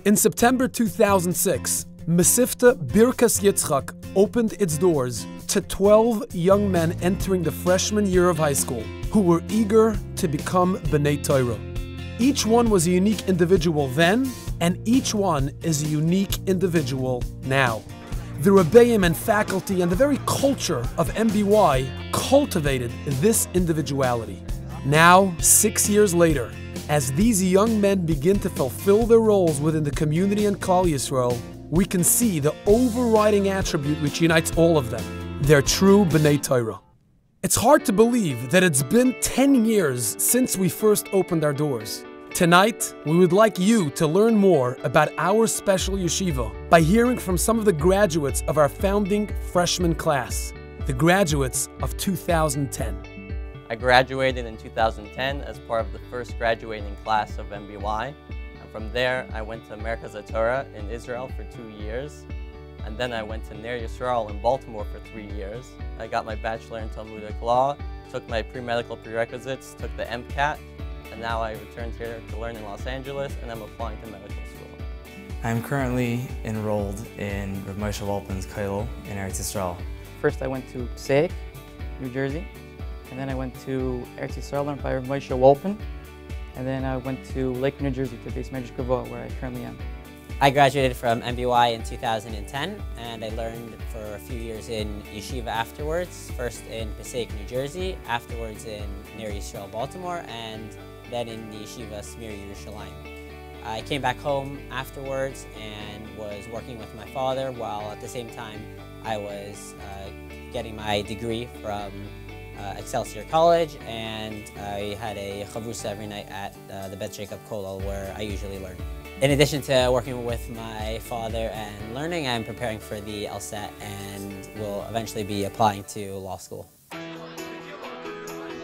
In September 2006, Mesivta Birkas Yitzchok opened its doors to 12 young men entering the freshman year of high school who were eager to become B'nai Torah. Each one was a unique individual then, and each one is a unique individual now. The rebbeim and faculty and the very culture of MBY cultivated this individuality. Now, 6 years later, as these young men begin to fulfill their roles within the community and Klal Yisrael, we can see the overriding attribute which unites all of them: their true B'nai Torah. It's hard to believe that it's been 10 years since we first opened our doors. Tonight, we would like you to learn more about our special yeshiva by hearing from some of the graduates of our founding freshman class, the graduates of 2010. I graduated in 2010 as part of the first graduating class of MBY. And from there, I went to Merkaz Torah in Israel for 2 years. And then I went to Ner Yisrael in Baltimore for 3 years. I got my bachelor in Talmudic law, took my pre-medical prerequisites, took the MCAT, and now I returned here to learn in Los Angeles, and I'm applying to medical school. I'm currently enrolled in Rav Moshe Wolpin's kollel in Eretz Yisrael. First I went to Passaic, New Jersey, and then I went to Eretz Yisrael learned by Rav Moshe Wolpin, and then I went to Lake, New Jersey to Beis Medrash Gavoa, where I currently am. I graduated from MBY in 2010, and I learned for a few years in yeshiva afterwards, first in Passaic, New Jersey, afterwards in Ner Yisrael, Baltimore, and then in the yeshiva Smir Yerushalayim. I came back home afterwards and was working with my father while at the same time I was getting my degree from Excelsior College, and I had a chavrusa every night at the Bet Jacob Kollel where I usually learn. In addition to working with my father and learning, I'm preparing for the LSAT and will eventually be applying to law school.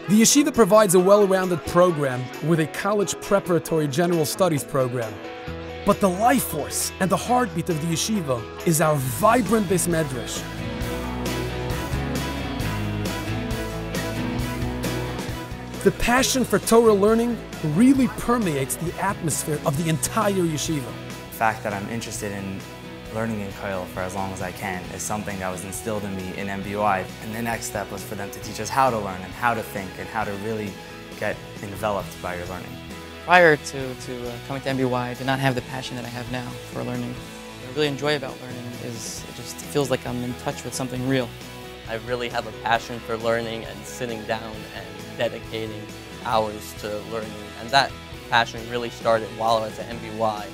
The yeshiva provides a well-rounded program with a college preparatory general studies program. But the life force and the heartbeat of the yeshiva is our vibrant Beis Medrash. The passion for Torah learning really permeates the atmosphere of the entire yeshiva. The fact that I'm interested in learning in kollel for as long as I can is something that was instilled in me in MBY. And the next step was for them to teach us how to learn and how to think and how to really get enveloped by your learning. Prior to coming to MBY, I did not have the passion that I have now for learning. What I really enjoy about learning is it just feels like I'm in touch with something real. I really have a passion for learning and sitting down and dedicating hours to learning. And that passion really started while I was at MBY,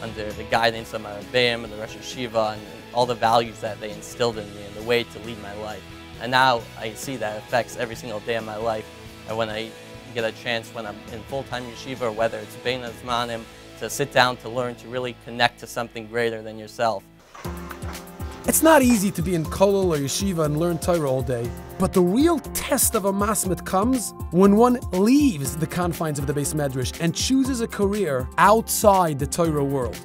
under the guidance of my rebbeim and the Rosh Yeshiva and all the values that they instilled in me and the way to lead my life. And now I see that affects every single day of my life. And when I get a chance when I'm in full-time yeshiva, or whether it's bein hazmanim, to sit down to learn, to really connect to something greater than yourself. It's not easy to be in kollel or yeshiva and learn Torah all day, but the real test of a masmid comes when one leaves the confines of the Beis Medrash and chooses a career outside the Torah world.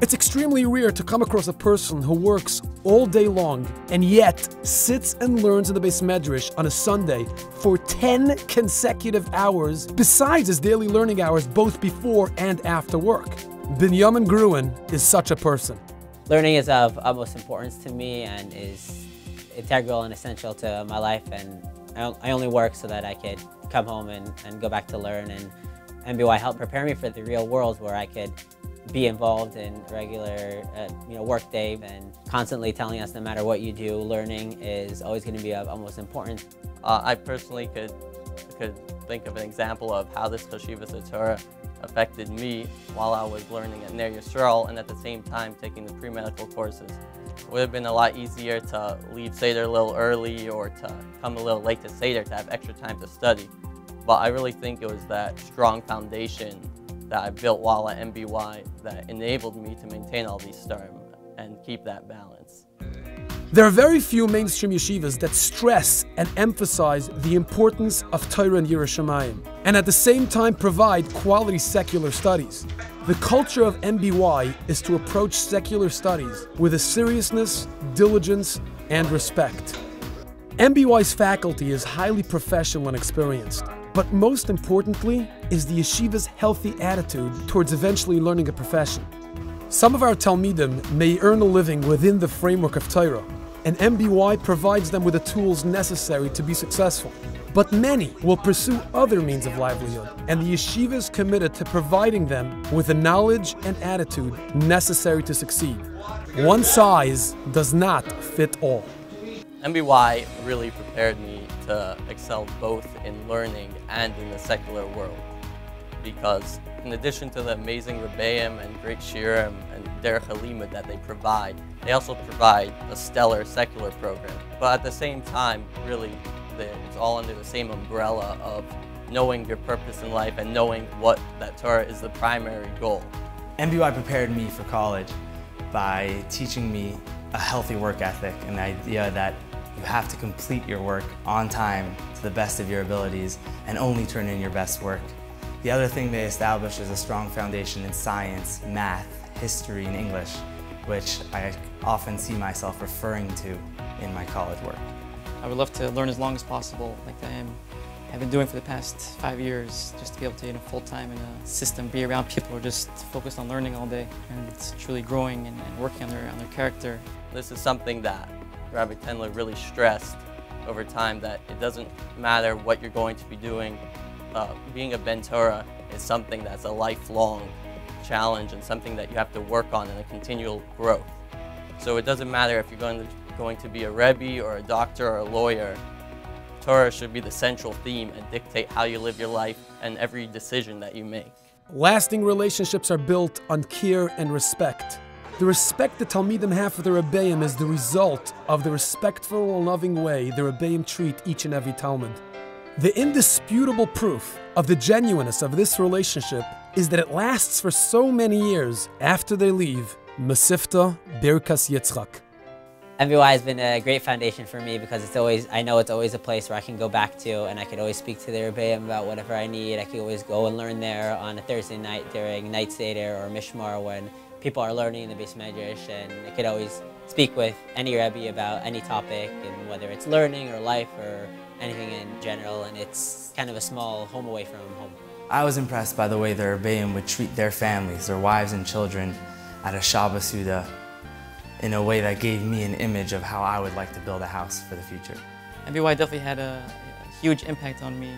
It's extremely rare to come across a person who works all day long and yet sits and learns in the Beis Medrash on a Sunday for 10 consecutive hours besides his daily learning hours both before and after work. Binyamin Gruen is such a person. Learning is of utmost importance to me and is integral and essential to my life, and I only work so that I could come home and go back to learn, and MBY helped prepare me for the real world where I could be involved in regular work day, and constantly telling us no matter what you do, learning is always going to be of utmost importance. I personally could think of an example of how this Chashivas Torah affected me while I was learning at Ner Yisrael and at the same time taking the pre-medical courses. It would have been a lot easier to leave Seder a little early or to come a little late to Seder to have extra time to study. But I really think it was that strong foundation that I built while at MBY that enabled me to maintain all these starim and keep that balance. There are very few mainstream yeshivas that stress and emphasize the importance of Torah and Yiras Shamayim, and at the same time provide quality secular studies. The culture of MBY is to approach secular studies with a seriousness, diligence, and respect. MBY's faculty is highly professional and experienced, but most importantly is the yeshiva's healthy attitude towards eventually learning a profession. Some of our Talmidim may earn a living within the framework of Torah, and MBY provides them with the tools necessary to be successful. But many will pursue other means of livelihood, and the yeshiva is committed to providing them with the knowledge and attitude necessary to succeed. One size does not fit all. MBY really prepared me to excel both in learning and in the secular world, because in addition to the amazing Rebbeim and great Shirim and Derech Halimud that they provide, they also provide a stellar secular program. But at the same time, really, it's all under the same umbrella of knowing your purpose in life and knowing what that Torah is the primary goal. MBY prepared me for college by teaching me a healthy work ethic and the idea that you have to complete your work on time to the best of your abilities and only turn in your best work. The other thing they established is a strong foundation in science, math, history, and English, which I often see myself referring to in my college work. I would love to learn as long as possible, like I've been doing for the past 5 years, just to be able to, full-time in a system, be around people who are just focused on learning all day and it's truly growing and working on their character. This is something that Rabbi Tendler really stressed over time, that it doesn't matter what you're going to be doing. Being a Ben Torah is something that's a lifelong challenge and something that you have to work on in a continual growth. So it doesn't matter if you're going to be a Rebbe or a doctor or a lawyer. Torah should be the central theme and dictate how you live your life and every decision that you make. Lasting relationships are built on care and respect. The respect the Talmidim have for the Rebbeim is the result of the respectful and loving way the Rebbeim treat each and every Talmud. The indisputable proof of the genuineness of this relationship is that it lasts for so many years after they leave Mesivta, Birkas, Yitzchok. MBY has been a great foundation for me because I know it's always a place where I can go back to and I can always speak to the Rebbeim about whatever I need. I can always go and learn there on a Thursday night during Night Seder or Mishmar when people are learning in the Beis Medrash, and I could always speak with any Rebbe about any topic, and whether it's learning or life or anything in general, and it's kind of a small home away from home. I was impressed by the way the Rebbeim would treat their families, their wives and children at a Shabbat Suda in a way that gave me an image of how I would like to build a house for the future. MBY definitely had a huge impact on me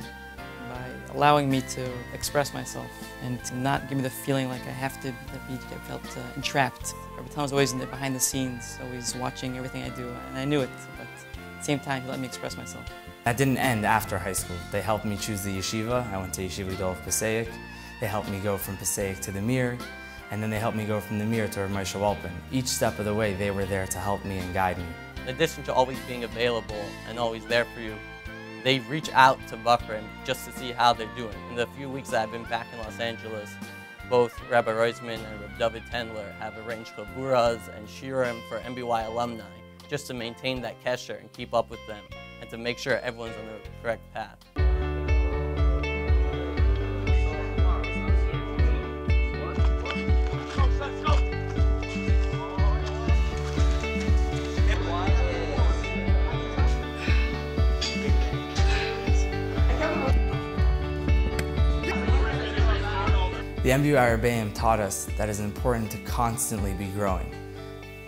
by allowing me to express myself and to not give me the feeling like I have to get felt entrapped. Every time I was always behind the scenes, always watching everything I do, and I knew it, but at the same time he let me express myself. That didn't end after high school. They helped me choose the yeshiva. I went to Yeshiva Gedol of Passaic. They helped me go from Passaic to the Mir, and then they helped me go from the Mir to Moshe Walpin. Each step of the way, they were there to help me and guide me. In addition to always being available and always there for you, they reach out to Bakrim just to see how they're doing. In the few weeks that I've been back in Los Angeles, both Rabbi Reisman and Rabbi David Tendler have arranged chaburas and shirim for MBY alumni, just to maintain that kesher and keep up with them, and to make sure everyone's on the correct path. The MBY Rebbeim taught us that it's important to constantly be growing.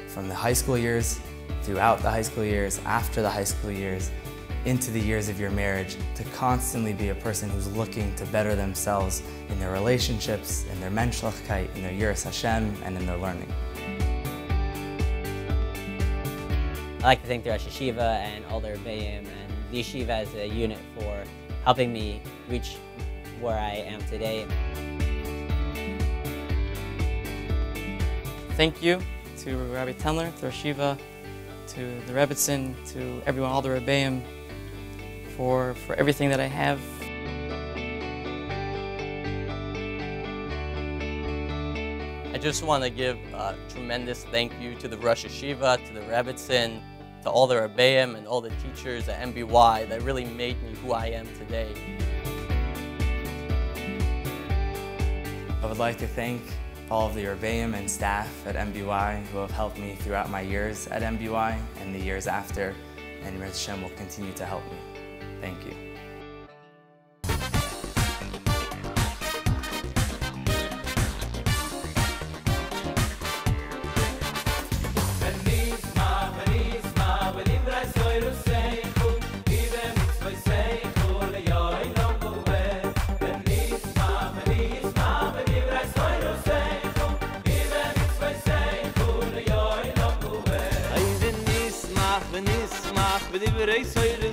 From the high school years, throughout the high school years, after the high school years, into the years of your marriage, to constantly be a person who's looking to better themselves in their relationships, in their menschlichkeit, in their yiras Hashem, and in their learning. I like to thank the Rosh Yeshiva and all the Rebbeim and the Yeshiva as a unit for helping me reach where I am today. Thank you to Rabbi Tendler, to Rosh Yeshiva, to the Rebbitzin, to everyone, all the Rebbeim, for everything that I have. I just want to give a tremendous thank you to the Rosh Yeshiva, to the Rebbitzin, to all the Rebbeim and all the teachers at MBY that really made me who I am today. I would like to thank all of the Rebbeim and staff at MBY who have helped me throughout my years at MBY and the years after, and Yiras Hashem will continue to help me. Thank you. بدي بري صير